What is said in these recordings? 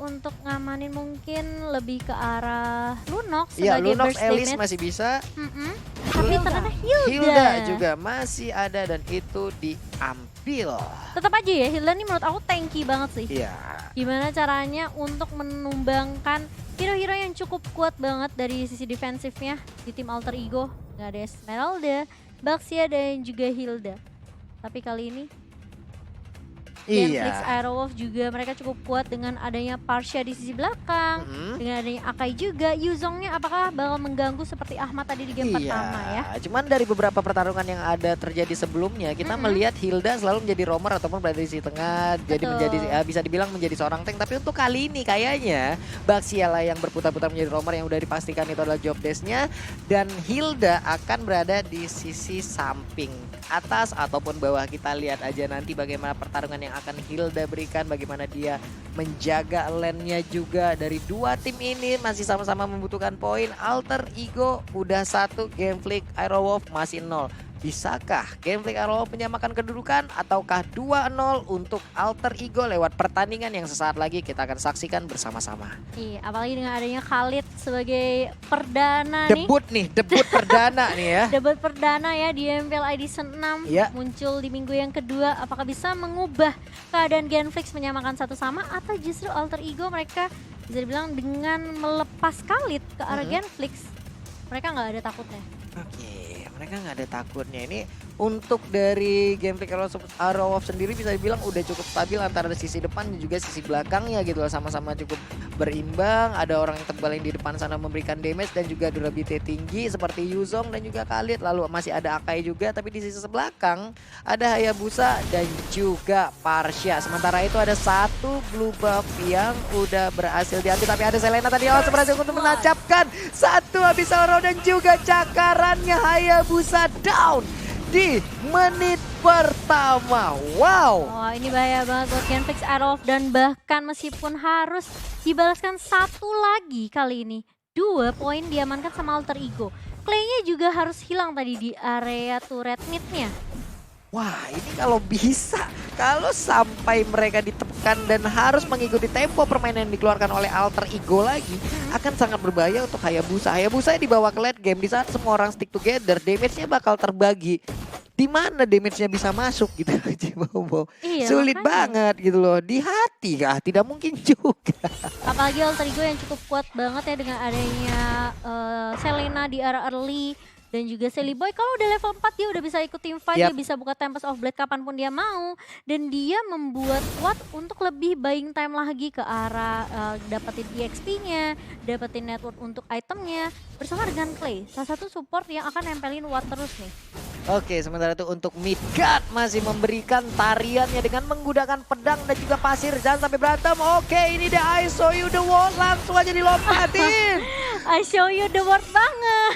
untuk ngamanin mungkin lebih ke arah Lunox Iya, sebagai Lunox, burst Elise damage. masih bisa. Tapi ternyata Hilda. Hilda juga masih ada dan itu diambil. Tetap aja ya, Hilda nih menurut aku tanky banget sih. Iya. Gimana caranya untuk menumbangkan hero-hero yang cukup kuat banget dari sisi defensifnya di tim Alter Ego. Nggak ada Esmeralda, Baxia dan juga Hilda. Tapi kali ini Genflix, Iya. Aerowolf juga mereka cukup kuat dengan adanya Parsha di sisi belakang, dengan adanya Akai juga. Yuzongnya apakah bakal mengganggu seperti Ahmad tadi di game pertama ya? Cuman dari beberapa pertarungan yang ada terjadi sebelumnya, kita melihat Hilda selalu menjadi roamer ataupun berada di sisi tengah, jadi menjadi bisa dibilang menjadi seorang tank. Tapi untuk kali ini kayaknya Baxia lah yang berputar-putar menjadi roamer yang udah dipastikan itu adalah job desk-nya, dan Hilda akan berada di sisi samping atas ataupun bawah. Kita lihat aja nanti bagaimana pertarungan yang akan Hilda berikan, bagaimana dia menjaga lane-nya juga. Dari dua tim ini masih sama-sama membutuhkan poin. Alter Ego udah 1, Genflix, Aerowolf masih 0. Bisakah Genflix Aerowolf menyamakan kedudukan ataukah 2-0 untuk Alter Ego lewat pertandingan yang sesaat lagi kita akan saksikan bersama-sama. Iya, apalagi dengan adanya Khalid sebagai perdana nih. Debut perdana nih ya. Debut perdana ya di MPL ID 6 Iya. muncul di minggu yang kedua. Apakah bisa mengubah keadaan Genflix menyamakan satu sama atau justru Alter Ego mereka bisa dibilang dengan melepas Khalid ke arah Genflix mereka nggak ada takutnya. Oke, mereka nggak ada takutnya. Ini untuk dari Genflix Aerowolf sendiri bisa dibilang udah cukup stabil antara sisi depan dan juga sisi belakangnya gitu loh. Sama-sama cukup berimbang. Ada orang yang tebal yang di depan sana memberikan damage dan juga durability tinggi seperti Yuzong dan juga Khalid. Lalu masih ada Akai juga, tapi di sisi belakang ada Hayabusa dan juga Parsha. Sementara itu ada satu blue buff yang udah berhasil diambil, tapi ada Selena tadi berhasil untuk menancapkan satu habis Aura dan juga cakarannya Hayabusa down di menit pertama. Wow. Wah, ini bahaya banget buat Genflix Aerowolf dan bahkan meskipun harus dibalaskan satu lagi kali ini, 2 poin diamankan sama Alter Ego. Clay-nya juga harus hilang tadi di area turret mid-nya. Wah, ini kalau bisa, kalau sampai mereka ditekan dan harus mengikuti tempo permainan yang dikeluarkan oleh Alter Ego lagi, akan sangat berbahaya untuk Hayabusa. Hayabusa dibawa ke late game, di saat semua orang stick together, damage-nya bakal terbagi. Di mana damage-nya bisa masuk gitu loh, Cibobo. Iya, Sulit makanya. banget gitu loh, di hati kah? Tidak mungkin juga. Apalagi Alter Ego yang cukup kuat banget ya dengan adanya Selena di arah early. Dan juga Sally Boy kalau udah level 4 dia udah bisa ikut team fight, dia bisa buka Tempest of Blade kapanpun dia mau. Dan dia membuat kuat untuk lebih buying time lagi ke arah dapetin EXP-nya, dapetin network untuk itemnya. Bersama dengan Clay, salah satu support yang akan nempelin Watt terus nih. Oke, sementara itu untuk Midgard masih memberikan tariannya dengan menggunakan pedang dan juga pasir. Jangan sampai berantem. Oke, ini dia I show you the world. Langsung aja dilompatin. I show you the word banget.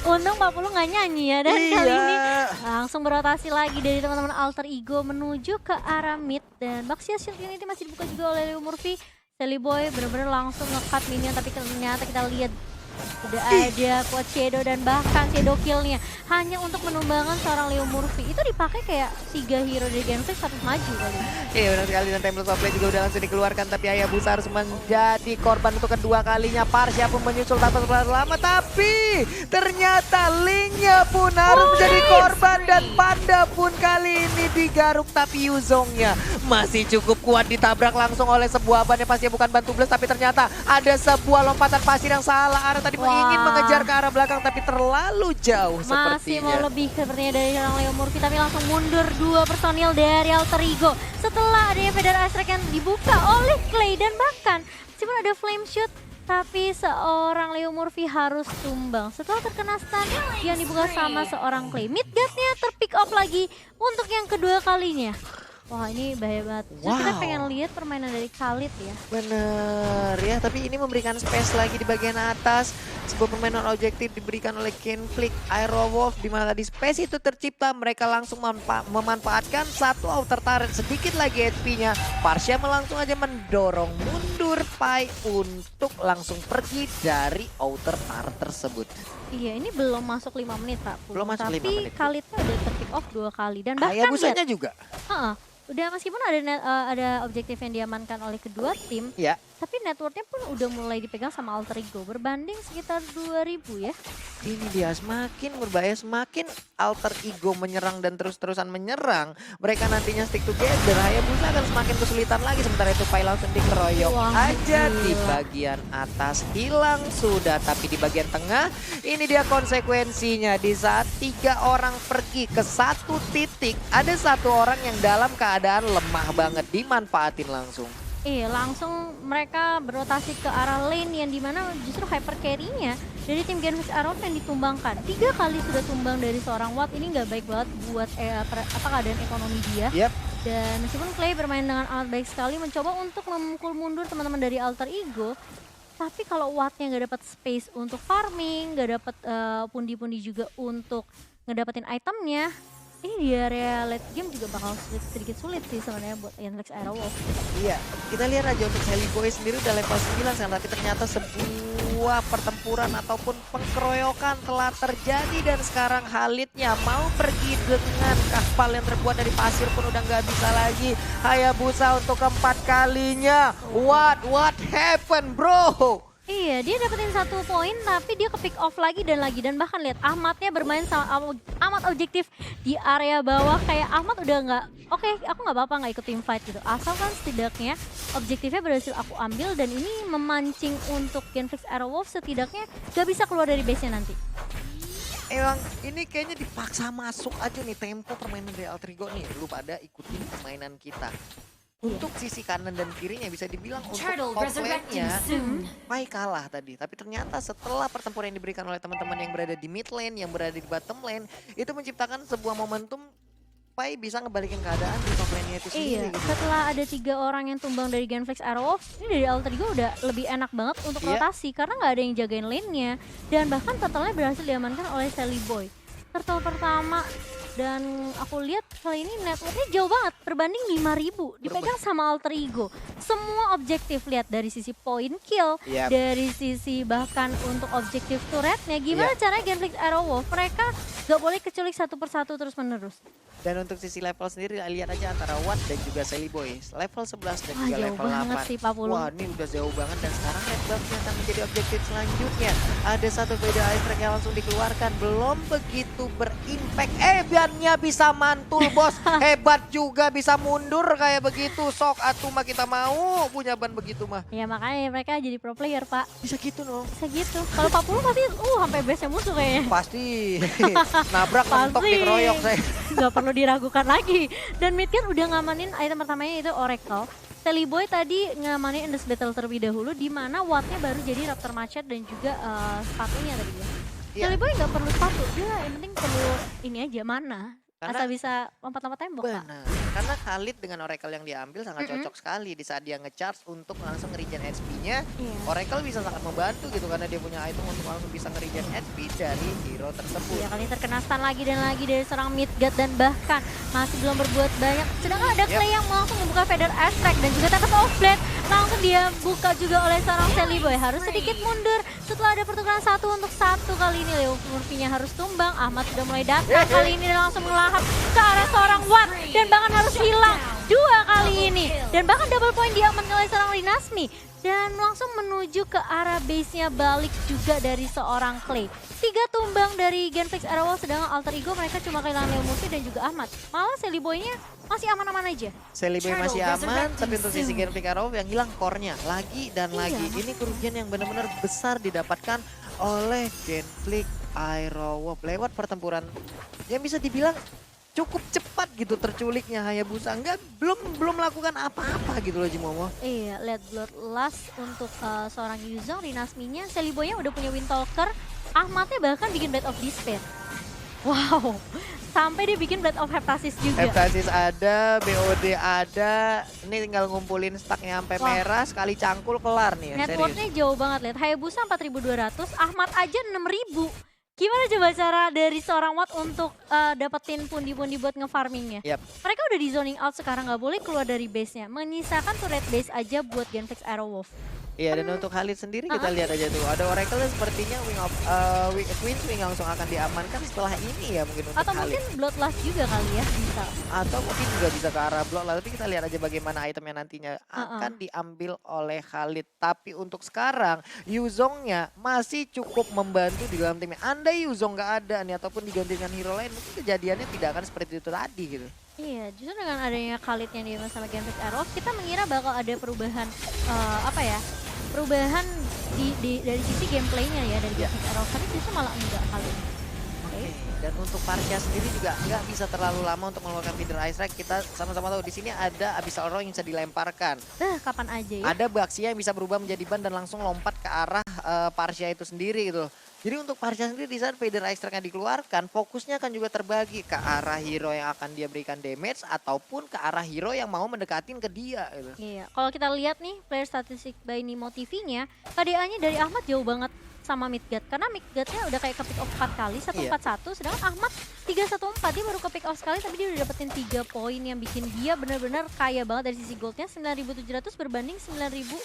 Untung 40 nggak nyanyi ya. Dan kali ini langsung berotasi lagi dari teman-teman Alter Ego menuju ke arah mid. Dan Baxia Shield Unity masih dibuka juga oleh Leo Murphy. Sally Boy bener-bener langsung nge-cut minion, tapi ternyata kita lihat udah ada quad shadow dan bahkan shadow kill-nya hanya untuk menumbangkan seorang Leo Murphy. Itu dipakai kayak 3 hero dari Genflix harus maju kali. Iya benar sekali, dan Tempest of Blade juga udah langsung dikeluarkan, tapi Hayabusa harus menjadi korban untuk kedua kalinya. Parsha pun menyusul tanpa lama, tapi ternyata Link-nya pun harus menjadi korban dan Panda pun kali ini digaruk, tapi Yuzongnya masih cukup kuat, ditabrak langsung oleh sebuah ban yang pastinya bukan ban tubeless, tapi ternyata ada sebuah lompatan pasir yang salah arah tadi ingin mengejar ke arah belakang tapi terlalu jauh sepertinya. Masih mau lebih sepertinya dari seorang Leo Murphy, tapi langsung mundur 2 personil dari Alter Ego setelah adanya Federal Strike yang dibuka oleh Clay. Dan bahkan meskipun ada flame shoot, tapi seorang Leo Murphy harus tumbang setelah terkena stun yang dibuka sama seorang Clay. Midgard-nya terpick up lagi untuk yang kedua kalinya. Wah, ini bahaya banget. Terus kita pengen lihat permainan dari Khalid ya. Bener ya, tapi ini memberikan space lagi di bagian atas. Sebuah permainan objektif diberikan oleh Genflix Aerowolf, di mana tadi space itu tercipta, mereka langsung memanfaatkan satu outer turret, sedikit lagi HP-nya. Parsha langsung aja mendorong mundur Pai untuk langsung pergi dari outer turret tersebut. Iya, ini belum masuk 5 menit Pak. Belum masuk 5 menit. Tapi Khalidnya udah terpick off 2 kali dan bahkan Hayabusanya juga. Udah meskipun ada objektif yang diamankan oleh kedua tim, Ya. tapi networknya pun udah mulai dipegang sama Alter Ego berbanding sekitar 2000 ya. Ini dia semakin berbahaya, semakin Alter Ego menyerang dan terus-terusan menyerang. Mereka nantinya stick together, Hayabusa akan semakin kesulitan lagi. Sementara itu Pai langsung dikeroyok Wah, aja di gila. bagian atas. Hilang sudah, tapi di bagian tengah ini dia konsekuensinya. Di saat 3 orang pergi ke satu titik, ada 1 orang yang dalam keadaan lemah banget, dimanfaatin langsung. Iya, langsung mereka berotasi ke arah lane yang dimana justru hyper carry-nya dari tim Genfix Arrow yang ditumbangkan. 3 kali sudah tumbang dari seorang Watt, ini nggak baik banget buat keadaan ekonomi dia. Yap. Dan meskipun Clay bermain dengan amat baik sekali, mencoba untuk memukul mundur teman-teman dari Alter Ego. Tapi kalau Wattnya nggak dapat space untuk farming, nggak dapat pundi-pundi juga untuk ngedapetin itemnya, ini di area late game juga bakal sedikit sulit sih sebenarnya buat Genfix Aerowolf. Iya, kita lihat aja untuk Sally Boy sendiri udah level 9 sekarang, tapi ternyata sebuah pertempuran ataupun pengkeroyokan telah terjadi dan sekarang Khalidnya mau pergi dengan kapal yang terbuat dari pasir pun udah nggak bisa lagi. Hayabusa untuk keempat kalinya. What happened, bro? Iya, dia dapetin 1 poin tapi dia ke pick off lagi dan bahkan lihat Ahmadnya bermain sama amat objektif di area bawah. Kayak Ahmad udah nggak, oke, aku nggak apa-apa nggak ikut team fight gitu. Asal kan setidaknya objektifnya berhasil aku ambil dan ini memancing untuk Genfix Aerowolf setidaknya gak bisa keluar dari base-nya nanti. Emang ini kayaknya dipaksa masuk aja nih tempo permainan dari Alter Ego nih. Lu pada ikutin permainan kita. Untuk sisi kanan dan kirinya bisa dibilang untuk top lane-nya Pai kalah tadi. Tapi ternyata setelah pertempuran yang diberikan oleh teman-teman yang berada di mid lane, yang berada di bottom lane, itu menciptakan sebuah momentum Pai bisa ngebalikin keadaan di top lane-nya itu sendiri. Iya, gitu. setelah ada 3 orang yang tumbang dari Genfix Aerowolf, ini dari Alter Ego udah lebih enak banget untuk rotasi karena nggak ada yang jagain lane-nya. Dan bahkan turtle-nya berhasil diamankan oleh Sally Boy. Turtle pertama dan aku lihat kali ini networknya jauh banget berbanding 5000 dipegang sama Alter Ego. Semua objektif lihat dari sisi point kill, dari sisi bahkan untuk objektif turretnya. Gimana caranya Genfix Aerowolf mereka gak boleh keculik satu persatu terus menerus. Dan untuk sisi level sendiri lihat aja antara Watt dan juga Sally Boy. Level 11 dan juga jauh level banget 8. sih, Pak Pulung. Wah, ini udah jauh banget dan sekarang red buff-nya akan menjadi objektif selanjutnya. Ada 1 beda ice track yang langsung dikeluarkan. Belum begitu berimpact. Bannya bisa mantul, bos. Hebat juga bisa mundur kayak begitu. Sok atuh mah kita mau punya ban begitu mah. Ya makanya mereka jadi pro player, Pak. Bisa gitu loh. Bisa gitu. Kalau 40 pasti sampai base-nya musuh kayaknya. Pasti. Nabrak mentok dikeroyok saya. Gak perlu diragukan lagi. Dan Midgar udah ngamanin item pertamanya itu Oracle. Sally Boy tadi ngamanin Endless Battle terlebih dahulu di mana Wattnya baru jadi Raptor Machete dan juga sepatunya tadi ya. Sally Boy nggak perlu sepatu, dia yang penting perlu ini aja mana. Asal bisa lompat-lompat tembok, Kak. Benar, karena Khalid dengan Oracle yang diambil sangat cocok sekali di saat dia ngecharge untuk langsung nge-regen HP-nya. Oracle bisa sangat membantu gitu karena dia punya item untuk langsung bisa nge-regen HP dari hero tersebut. Iya, kali ini terkena stun lagi dan lagi dari seorang Midgard dan bahkan masih belum berbuat banyak. Sedangkan ada Clay yang langsung membuka Feather Aspect dan juga Tempest of Blade. Langsung dia buka juga oleh seorang Sally Boy. Harus sedikit mundur setelah ada pertukaran 1 untuk 1 kali ini. Leo Murphy-nya harus tumbang. Ahmad sudah mulai datang kali ini dan langsung melahap ke arah seorang Watt dan bahkan harus hilang 2 kali ini dan bahkan double point diamankan oleh seorang Linasmi dan langsung menuju ke arah base-nya balik juga dari seorang Clay. 3 tumbang dari Genfix Aerowolf sedangkan Alter Ego mereka cuma kehilangan Leo Murphy dan juga Ahmad. Malah Sally Boy-nya masih aman-aman aja. Sally Boy masih aman, tapi untuk sisi Genfix Aerowolf yang hilang core-nya lagi dan lagi. Ini kerugian yang benar-benar besar didapatkan oleh Genfix Aerowolf lewat pertempuran yang bisa dibilang cukup cepat gitu terculiknya Hayabusa. Belum melakukan apa-apa gitu loh Jimomo. Iya, lihat Bloodlust untuk seorang Yuzong, Rinasminya, Sally Boy-nya udah punya Windtalker, Ahmadnya bahkan bikin Blade of Despair. Wow, sampai dia bikin Blade of Heptasis juga. Heptasis ada, BOD ada, ini tinggal ngumpulin stacknya sampai merah, sekali cangkul kelar nih. Networknya jauh banget, lihat Hayabusa 4.200, Ahmad aja 6.000. Gimana coba cara dari seorang Watt untuk dapetin pundi-pundi buat ngefarmingnya? Mereka udah di zoning out sekarang, nggak boleh keluar dari base-nya. Menyisakan turret base aja buat Genfix Aerowolf. Iya, dan untuk Khalid sendiri kita lihat aja tuh, ada Oracle sepertinya Queen's Wing langsung akan diamankan setelah ini ya mungkin untuk Atau Khalid. mungkin Bloodlust juga kali ya, bisa. Atau mungkin juga bisa ke arah blok lah, tapi kita lihat aja bagaimana itemnya nantinya akan diambil oleh Khalid. Tapi untuk sekarang, Yuzongnya masih cukup membantu di dalam timnya. Andai Yuzong nggak ada nih ataupun diganti dengan hero lain, mungkin kejadiannya tidak akan seperti itu tadi gitu. Iya, justru dengan adanya Khalid yang diambil sama Genfix Arrow, kita mengira bakal ada perubahan apa ya? Perubahan dari sisi gameplaynya ya dari Genfix Arrow, tapi justru malah enggak kali ini. Oke. Dan untuk Parcia sendiri juga nggak bisa terlalu lama untuk mengeluarkan feeder ice strike. Kita sama-sama tahu di sini ada Abyssal Roar yang bisa dilemparkan. Kapan aja ya? Ada Baxia yang bisa berubah menjadi ban dan langsung lompat ke arah Parcia itu sendiri gitu. Jadi untuk Parcia sendiri di saat feeder ice strike-nya dikeluarkan, fokusnya akan juga terbagi ke arah hero yang akan dia berikan damage ataupun ke arah hero yang mau mendekatin ke dia gitu. Iya, kalau kita lihat nih player statistik by Nimo TV-nya, KDA-nya dari Ahmad jauh banget sama Midgard. Karena Midgard-nya udah kayak ke pick off 4 kali, 141, sedangkan Ahmad 314, dia baru ke pick off sekali tapi dia udah dapetin 3 poin yang bikin dia benar-benar kaya banget dari sisi goldnya, 9.700 berbanding 9.013.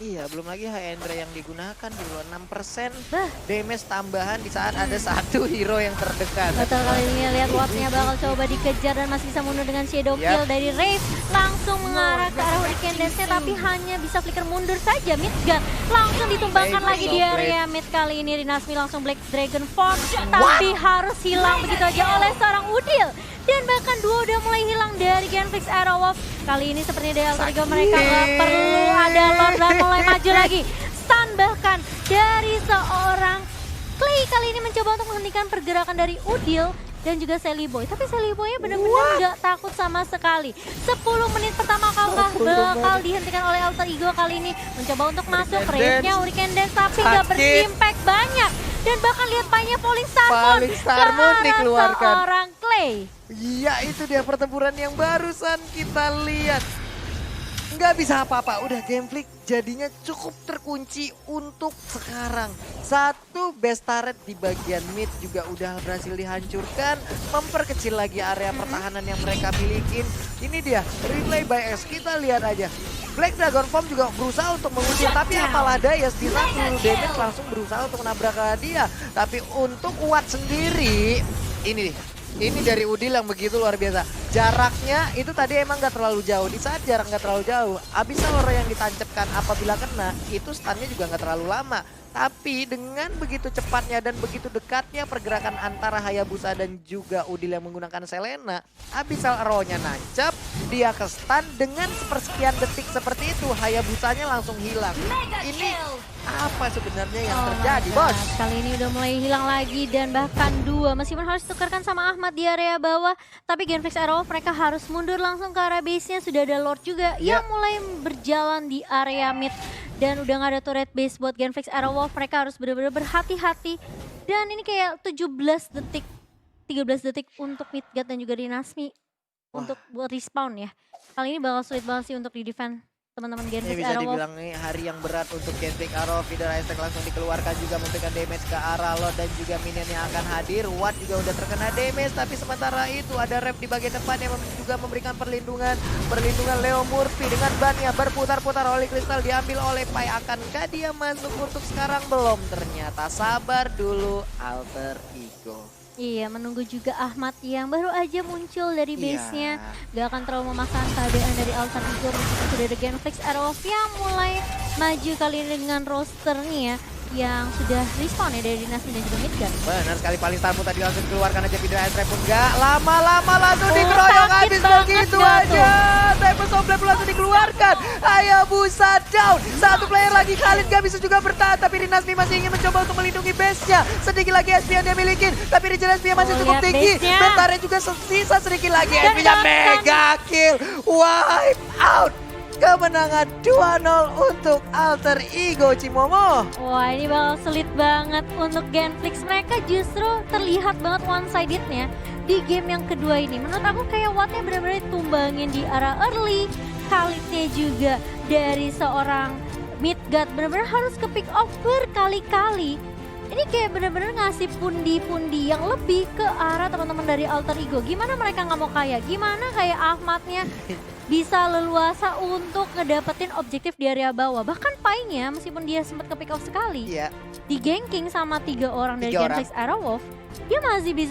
Iya, belum lagi high end yang digunakan di luar 6% damage tambahan di saat ada satu hero yang terdekat. Betul, kali ini lihat Wattnya bakal coba dikejar dan masih bisa mundur dengan shadow kill dari Rave. Langsung mengarah ke arah Hurricane Dance-nya tapi hanya bisa flicker mundur saja. Midgard langsung ditumbangkan lagi di area mid kali ini. Rinasmi langsung Black Dragon Force tapi harus hilang begitu aja oleh seorang Udil. Dan bahkan duo udah mulai hilang dari Genfix Arrowwolf. Kali ini sepertinya dari Alter Ego mereka nggak perlu ada Lord dan mulai maju lagi. Stun bahkan dari seorang Clay kali ini mencoba untuk menghentikan pergerakan dari Udil dan juga Sally Boy. Tapi Sally Boy-nya benar-benar nggak takut sama sekali. 10 menit pertama bakal dihentikan oleh Alter Ego kali ini. Mencoba untuk masuk, rate-nya Hurricane Dance tapi nggak berimpact banyak. Dan bahkan lihat banyak Falling Star Moon dikeluarkan. Seorang Clay. Iya, itu dia pertempuran yang barusan kita lihat. Nggak bisa apa-apa, udah game flick jadinya cukup terkunci untuk sekarang. Satu base turret di bagian mid juga udah berhasil dihancurkan. Memperkecil lagi area pertahanan yang mereka milikin. Ini dia, replay by S, kita lihat aja. Black Dragon Form juga berusaha untuk mengusir, tapi apalah daya di saat seluruh damage langsung berusaha untuk menabrak dia. Tapi untuk Watt sendiri, ini dari Udil yang begitu luar biasa. Jaraknya itu tadi emang gak terlalu jauh. Di saat jarak gak terlalu jauh, Abyssal Roar yang ditancapkan apabila kena, itu stunnya juga gak terlalu lama. Tapi dengan begitu cepatnya dan begitu dekatnya pergerakan antara Hayabusa dan juga Udil yang menggunakan Selena, Abyssal Roar-nya nancap, dia ke stun dengan sepersekian detik seperti itu, Hayabusanya langsung hilang. Ini apa sebenarnya yang terjadi, bos? Kali ini udah mulai hilang lagi dan bahkan dua. Meskipun harus tukarkan sama Ahmad di area bawah, tapi Genfix Arrow mereka harus mundur langsung ke arah base-nya. Sudah ada Lord juga yang mulai berjalan di area mid. Dan udah gak ada turret base buat Genfix Arrowwolf, mereka harus benar-benar berhati-hati. Dan ini kayak 17 detik, 13 detik untuk Midgard dan juga Rinasmi untuk buat respawn ya. Kali ini bakal sulit banget sih untuk di-defend teman-teman Genfix bisa Arrowwolf. dibilang nih hari yang berat untuk Genfix Arrow. Feeder Ice Strike langsung dikeluarkan juga memberikan damage ke arah Lord dan juga minion yang akan hadir. Watt juga udah terkena damage, tapi sementara itu ada rep di bagian depan yang juga memberikan perlindungan. Perlindungan Leo Murphy dengan bannya berputar-putar. Holy Crystal diambil oleh Pai. Akankah dia masuk untuk sekarang? Belum ternyata. Sabar dulu Alter Ego. Iya, menunggu juga Ahmad yang baru aja muncul dari base-nya. Gak akan terlalu memaksakan keadaan dari Alter Ego. Meskipun sudah ada Genfix Arrow yang mulai maju kali ini dengan roster nih ya. Yang sudah respawn ya dari Dinasti dan juga Midgard. Benar sekali, paling Starmu tadi langsung dikeluarkan aja video Ice pun gak lama-lama langsung dikeroyok habis begitu aja. Tempest of Blade langsung dikeluarkan. Hayabusa down. Satu player lagi, Khalid gak bisa juga bertahan. Tapi Dinasti masih ingin mencoba untuk melindungi base-nya. Sedikit lagi SP yang dia milikin. Tapi Region SP masih cukup tinggi. Bentarnya juga sisa sedikit lagi. SP-nya mega kill. Wipe out. Kemenangan 2-0 untuk Alter Ego, Cimomo. Wah, ini bakal sulit banget untuk Genflix. Mereka justru terlihat banget one-sided-nya di game yang kedua ini. Menurut aku kayak Watt-nya benar-benar tumbangin di arah early. Khalid-nya juga dari seorang Midgard benar-benar harus ke pick off berkali-kali. Ini kayak benar-benar ngasih pundi-pundi yang lebih ke arah teman-teman dari Alter Ego. Gimana mereka nggak mau kaya? Gimana kayak Ahmadnya bisa leluasa untuk ngedapetin objektif di area bawah. Bahkan Pai-nya meskipun dia sempat ke pick off sekali, Iya. di ganking sama 3 orang dari Tiga orang. Genflix Arrowwolf, dia masih bisa